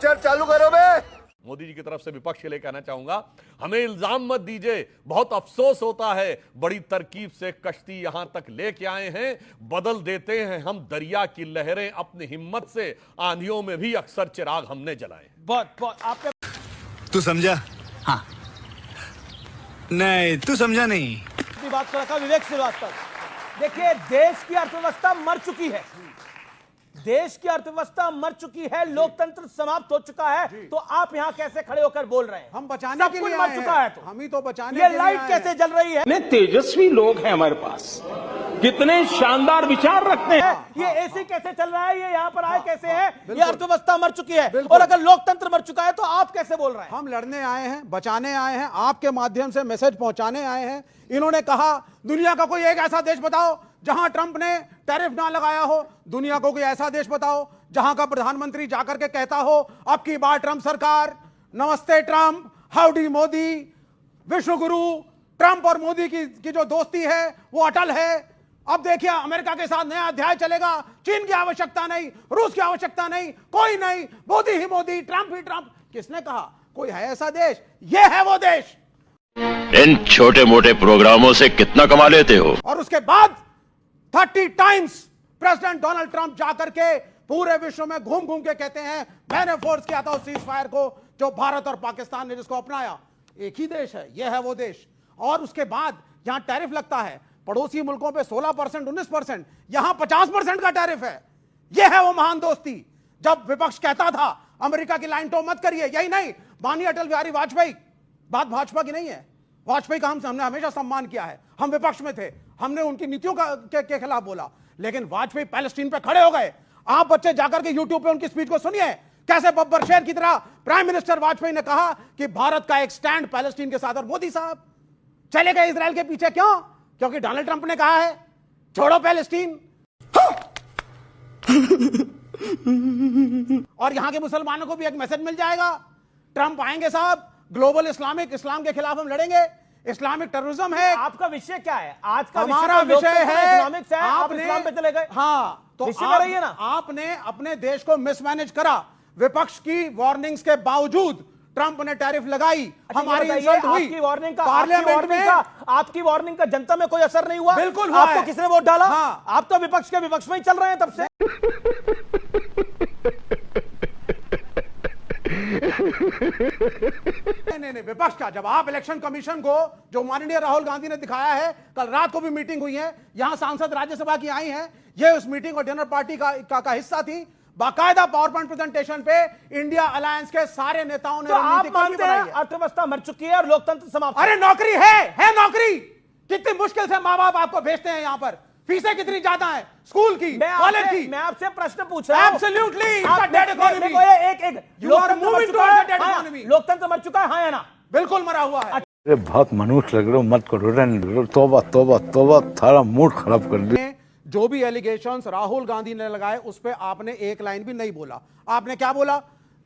Picture चालू करो बे। मोदी जी की तरफ से विपक्ष के लिए कहना चाहूंगा, हमें इल्जाम मत दीजिए, बहुत अफसोस होता है, बड़ी तरकीब से कश्ती यहां तक लेके आए हैं, बदल देते हैं हम दरिया की लहरें अपनी हिम्मत से, आंधियों में भी अक्सर चिराग हमने जलाए। बहुत आपने तू समझा? हाँ। नहीं, तू समझा नहीं। अपनी बात को रखा विवेक श्रीवास्तव। देखिए, देश की अर्थव्यवस्था मर चुकी है, देश की अर्थव्यवस्था मर चुकी है, लोकतंत्र समाप्त हो चुका है, तो आप यहां कैसे खड़े होकर बोल रहे हैं? हम बचाने के लिए मर चुका है, तो हम ही तो बचाने ये के लाइट लिए कैसे जल रही है? कितने तेजस्वी लोग हैं हमारे पास, कितने शानदार विचार रखते हैं। ये एसी कैसे चल रहा है? ये यहाँ पर आए कैसे है? ये अर्थव्यवस्था मर चुकी है, और अगर लोकतंत्र मर चुका है तो आप कैसे बोल रहे हैं? हम लड़ने आए हैं, बचाने आए हैं, आपके माध्यम से मैसेज पहुंचाने आए हैं। इन्होंने कहा दुनिया का कोई एक ऐसा देश बताओ जहां ट्रंप ने टैरिफ ना लगाया हो, दुनिया को कोई ऐसा देश बताओ जहां का प्रधानमंत्री जाकर के कहता हो अब की बार ट्रंप सरकार, नमस्ते ट्रंप, हाउडी मोदी, विश्व गुरु। ट्रंप और मोदी की जो दोस्ती है वो अटल है। अब देखिए अमेरिका के साथ नया अध्याय चलेगा, चीन की आवश्यकता नहीं, रूस की आवश्यकता नहीं, कोई नहीं, मोदी ही मोदी, ट्रंप ही ट्रंप। किसने कहा? कोई है ऐसा देश? ये है वो देश। इन छोटे मोटे प्रोग्रामों से कितना कमा लेते हो? और उसके बाद 30 टाइम्स प्रेसिडेंट डोनाल्ड ट्रंप जाकर के पूरे विश्व में घूम घूम के कहते हैं मैंने फोर्स किया था उस सीज फायर को जो भारत और पाकिस्तान ने जिसको अपनाया। एक ही देश है, यह है वो देश। और उसके बाद यहां टैरिफ लगता है, पड़ोसी मुल्कों पे 16%, 19%, यहां 50% का टैरिफ है। यह है वो महान दोस्ती। जब विपक्ष कहता था अमेरिका की लाइन टो मत करिए, यही नहीं, माननीय अटल बिहारी वाजपेयी, बात भाजपा की नहीं है, वाजपेयी का हमने हमेशा सम्मान किया है। हम विपक्ष में थे, हमने उनकी नीतियों के खिलाफ बोला, लेकिन वाजपेयी पैलेस्टीन पे खड़े हो गए। आप बच्चे जाकर के यूट्यूब पे उनकी स्पीच को सुनिए, कैसे बब्बर शेर की तरह प्राइम मिनिस्टर वाजपेयी ने कहा कि भारत का एक स्टैंड पैलेस्टीन के साथ। और मोदी साहब चले गए इजराइल के पीछे, क्यों? क्योंकि डोनाल्ड ट्रंप ने कहा है छोड़ो पैलेस्टीन। और यहां के मुसलमानों को भी एक मैसेज मिल जाएगा, ट्रंप आएंगे साहब, ग्लोबल इस्लाम के खिलाफ हम लड़ेंगे, इस्लामिक टेररिज्म है। आपका विषय क्या है? आज का हमारा विषय है इकोनॉमिक्स है, आप इस्लाम पे चले गए। हाँ, तो रही है ना, आपने अपने देश को मिसमैनेज करा। विपक्ष की वार्निंग्स के बावजूद ट्रंप ने टैरिफ लगाई, हमारी इंसल्ट हुई। आपकी वार्निंग का पार्लियामेंट में आपकी वार्निंग का जनता में कोई असर नहीं हुआ? बिल्कुल हुआ। आपको किसने वोट डाला? हाँ। आप तो विपक्ष के विपक्ष में ही चल रहे हैं तब से। नहीं, विपक्ष का, जब आप इलेक्शन कमीशन को, जो माननीय राहुल गांधी ने दिखाया है, कल रात को भी मीटिंग हुई है, यहां सांसद राज्यसभा की आई हैं, ये उस मीटिंग और डिनर पार्टी का हिस्सा थी। बाकायदा पावर पॉइंट प्रेजेंटेशन पे इंडिया अलायंस के सारे नेताओं ने तो आप मानते हैं अर्थव्यवस्था मर चुकी है और लोकतंत्र समाप्त? अरे नौकरी है नौकरी। कितनी मुश्किल से माँ बाप आपको भेजते हैं, यहां पर फीसें कितनी ज्यादा है स्कूल की, कॉलेज की। मैं आपसे प्रश्न पूछ रहा हूं। एब्सोल्युटली, लोकतंत्र मर चुका है, हाँ या ना? बिल्कुल मरा हुआ है। अरे बहुत मनुष्य लग रहे हो, मत करो, रहने तौबा तौबा तौबा, थारा मूड खराब कर दिया। जो भी एलिगेशंस राहुल गांधी ने लगाए उस पे आपने एक लाइन भी नहीं बोला। आपने क्या बोला?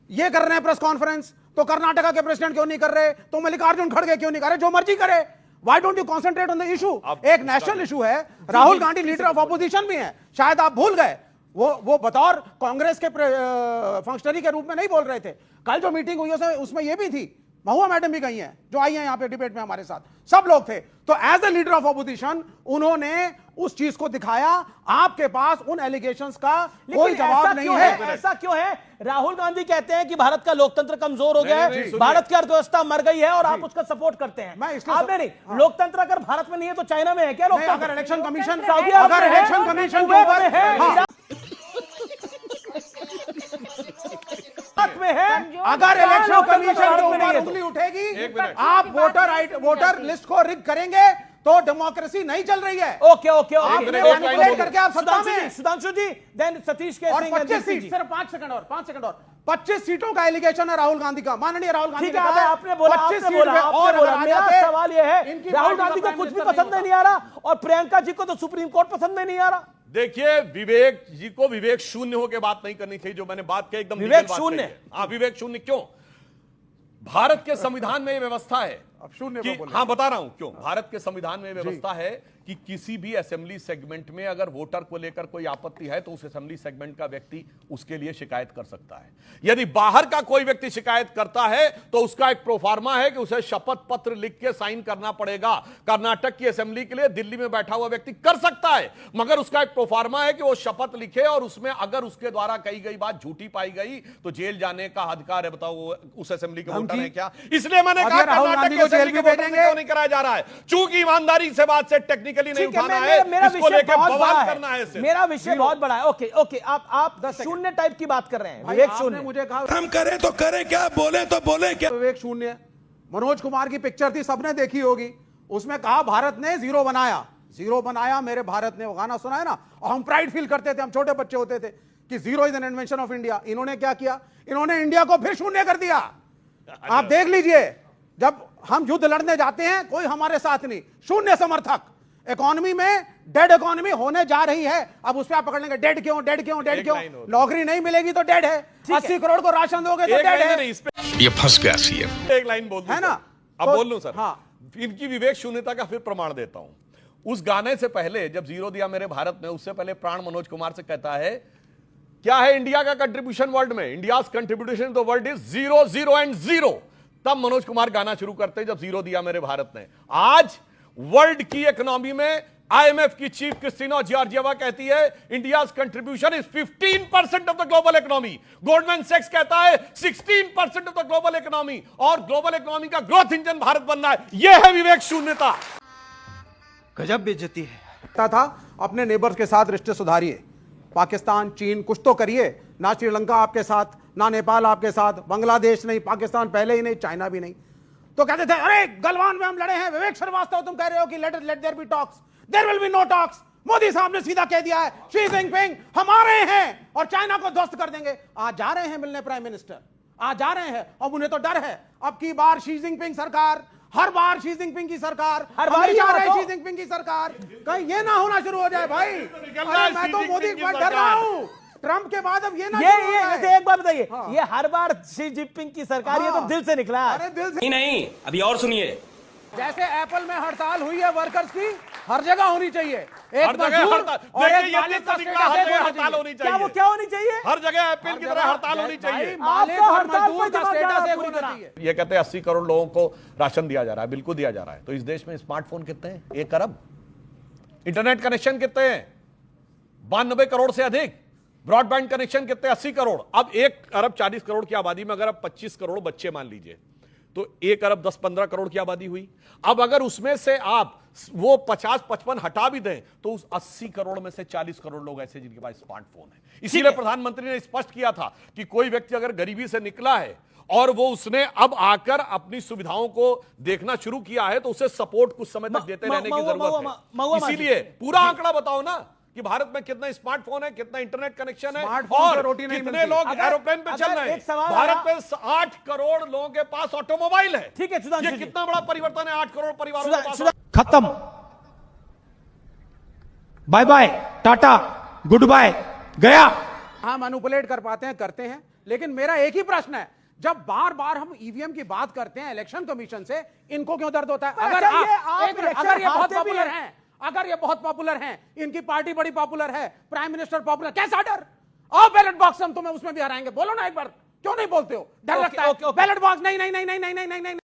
ये कर रहे हैं प्रेस कॉन्फ्रेंस, तो कर्नाटका के प्रेसिडेंट क्यों नहीं कर रहे? तो मल्लिकार्जुन खड़गे क्यों नहीं कर रहे? जो मर्जी करे, why don't you concentrate on the issue? एक नेशनल इशू है, Rahul Gandhi leader of opposition भी है, शायद आप भूल गए। वो बतौर कांग्रेस के फंक्शनरी के रूप में नहीं बोल रहे थे। कल जो मीटिंग हुई उसमें ये भी थी, महुआ मैडम भी गई हैं, जो आई हैं यहाँ पे डिबेट में हमारे साथ, सब लोग थे। तो as a leader of opposition उन्होंने उस चीज को दिखाया। आपके पास उन एलिगेशंस का कोई जवाब नहीं है। ऐसा क्यों है? राहुल गांधी कहते हैं कि भारत का लोकतंत्र कमजोर हो गया है, भारत की अर्थव्यवस्था मर गई है, और आप उसका सपोर्ट करते हैं। आपने नहीं, लोकतंत्र अगर भारत में नहीं है तो चाइना में है क्या लोकतंत्र? अगर इलेक्शन कमीशन के ऊपर है, में है, अगर इलेक्शन कमीशन के ऊपर उंगली उठेगी, आप वोटर लिस्ट को रिग करेंगे तो डेमोक्रेसी नहीं चल रही है। ओके करके आप सत्ता में। सुधांशु जी, देन सतीश के और 25 सीट, सिर्फ 5 सेकंड और 25 सीटों का एलिगेशन है राहुल गांधी का। माननीय राहुल गांधी ने कहा, आपने बोला 25 सीट में और मेरा सवाल यह है, राहुल गांधी को कुछ भी पसंद नहीं आ रहा और प्रियंका जी को तो सुप्रीम कोर्ट पसंद नहीं आ रहा। देखिए, विवेक जी को विवेक शून्य होकर बात नहीं करनी चाहिए। जो मैंने बात की एकदम विवेक शून्य। हाँ, विवेक शून्य क्यों? भारत के संविधान में यह व्यवस्था है, शून्य, हाँ बता रहा हूं क्यों। भारत के संविधान में व्यवस्था है कि किसी भी असेंबली सेगमेंट में अगर वोटर को लेकर कोई आपत्ति है तो उस असेंबली सेगमेंट का व्यक्ति उसके लिए शिकायत कर सकता है। यदि बाहर का कोई व्यक्ति शिकायत करता है तो उसका एक प्रोफार्मा है कि उसे शपथ पत्र लिख के साइन करना पड़ेगा। कर्नाटक की असेंबली के लिए दिल्ली में बैठा हुआ व्यक्ति कर सकता है, मगर उसका एक प्रोफार्मा है कि वो शपथ लिखे और उसमें अगर उसके द्वारा कही गई बात झूठी पाई गई तो जेल जाने का अधिकार है। बताओ उस असेंबली के वोटर है क्या? इसलिए मैंने कहा कर्नाटक की असेंबली के वोटर से क्यों नहीं कराया जा रहा है? चूंकि ईमानदारी से बात से टेक्निकली नहीं उठाना है, इसको लेकर बवाल करना है। मेरा विषय बहुत बड़ा है। ओके ओके, आप शून्य टाइप की बात कर रहे हैं। विवेक शून्य, मुझे कहा हम करें तो करें क्या, बोले तो बोले क्या। विवेक शून्य मनोज कुमार की पिक्चर थी, सबने देखी होगी। उसमें कहा भारत ने जीरो बनाया मेरे भारत ने, वो गाना सुना है ना, और हम प्राइड फील करते थे, हम छोटे बच्चे होते थे कि zero is an invention of India. इन्होंने क्या किया? इन्होंने इंडिया को फिर शून्य कर दिया। आप देख लीजिए, जब हम युद्ध लड़ने जाते हैं कोई हमारे साथ नहीं, शून्य समर्थक। इकोनॉमी में डेड इकोनॉमी होने जा रही है। अब उस पर आप पकड़ लेंगे डेड क्यों? नौकरी नहीं मिलेगी तो डेड है। 80 करोड़ को राशन दोगे तो डेड है। ये फंस गया सीएम। एक लाइन बोल है ना? अब बोल लूं सर? हाँ। इनकी विवेक शून्यता का फिर प्रमाण देता हूं। उस गाने से पहले जब जीरो दिया मेरे भारत ने, उससे पहले प्राण मनोज कुमार से कहता है क्या है इंडिया का कंट्रीब्यूशन वर्ल्ड में? India's contribution the world is 0 0 and 0। तब मनोज कुमार गाना शुरू करते जब जीरो दिया मेरे भारत ने। आज वर्ल्ड की इकोनॉमी में आईएमएफ की चीफ क्रिस्टीना जॉर्जिएवा कहती है India's contribution is 15% of the global economy. Goldman सैक्स कहता है 16% ऑफ द ग्लोबल इकोनॉमी, और ग्लोबल इकोनॉमी का ग्रोथ इंजन भारत बनना है। यह है विवेक शून्यता। गजब बेइज्जती है। था अपने नेबर्स के साथ रिश्ते सुधारिए, पाकिस्तान चीन कुछ तो करिए। ना श्रीलंका आपके साथ, ना नेपाल आपके साथ, बांग्लादेश नहीं, पाकिस्तान पहले ही नहीं, चाइना भी नहीं। तो कहते थे अरे गलवान में हम लड़े हैं। विवेक श्रीवास्तव तुम कह रहे हो कि let there be talks, there will be no talks. Modi साहब ने सीधा कह दिया है शी जिनपिंग हमारे हैं और चाइना को ध्वस्त कर देंगे। आज जा रहे हैं मिलने प्राइम मिनिस्टर, आज जा रहे हैं। अब उन्हें तो डर है अब की बार शी जिनपिंग सरकार, हर बार शी जिनपिंग की सरकार, हर बार जा रहे शी जिनपिंग की सरकार, कहीं ये ना होना शुरू हो जाए भाई। अरे मैं तो मोदी पर डर रहा हूं, ट्रंप के बाद अब ये ना वैसे एक बात बताइए, ये हर बार शी जिनपिंग की सरकार, ये तो दिल से निकला है। अरे दिल से नहीं, अभी और सुनिए। जैसे एप्पल में हड़ताल हुई है वर्कर्स की, हर जगह होनी चाहिए। हर जगह हड़ताल होनी चाहिए। क्या वो क्या होनी चाहिए? हर जगह एप्पल की तरह हड़ताल होनी चाहिए। मालिक और मजदूर का स्टेटस एक होना चाहिए। ये कहते हैं 80 करोड़ लोगों को राशन दिया जा रहा है। बिल्कुल दिया जा रहा है। तो इस देश में स्मार्टफोन कितने हैं? 1 अरब। इंटरनेट कनेक्शन कितने हैं? 92 करोड़ से अधिक। ब्रॉडबैंड कनेक्शन कितने? 80 करोड़। अब 1 अरब 40 करोड़ की आबादी में अगर अब 25 करोड़ बच्चे मान लीजिए तो 1 अरब 10-15 करोड़ की आबादी हुई। अब अगर उसमें से आप वो 50-55 हटा भी दें तो उस 80 करोड़ में से 40 करोड़ लोग ऐसे जिनके पास स्मार्टफोन है। इसीलिए प्रधानमंत्री ने स्पष्ट किया था कि कोई व्यक्ति अगर गरीबी से निकला है और वो उसने अब आकर अपनी सुविधाओं को देखना शुरू किया है तो उसे सपोर्ट कुछ समय तक देते रहने की जरूरत है। इसीलिए पूरा आंकड़ा बताओ ना कि भारत में कितना स्मार्टफोन है, कितना इंटरनेट कनेक्शन है और कितने लोग एरोप्लेन पे चल रहे हैं। भारत में 8 करोड़ लोगों के पास ऑटोमोबाइल है। ठीक है, ये कितना बड़ा परिवर्तन है। 8 करोड़ परिवारों के पास। खत्म, bye bye, tata, goodbye, गया। हाँ, मैनिपुलेट कर पाते हैं, करते हैं, लेकिन मेरा एक ही प्रश्न है, जब बार बार हम ईवीएम की बात करते हैं इलेक्शन कमीशन से, इनको क्यों दर्द होता है? अगर ये बहुत पॉपुलर हैं, अगर ये बहुत पॉपुलर हैं, इनकी पार्टी बड़ी पॉपुलर है, प्राइम मिनिस्टर पॉपुलर, कैसा डर? आओ बैलेट बॉक्स, हम तुम्हें उसमें भी हराएंगे। बोलो ना एक बार, क्यों नहीं बोलते हो? डर लगता है बैलेट बॉक्स? नहीं नहीं नहीं नहीं नहीं नहीं नहीं।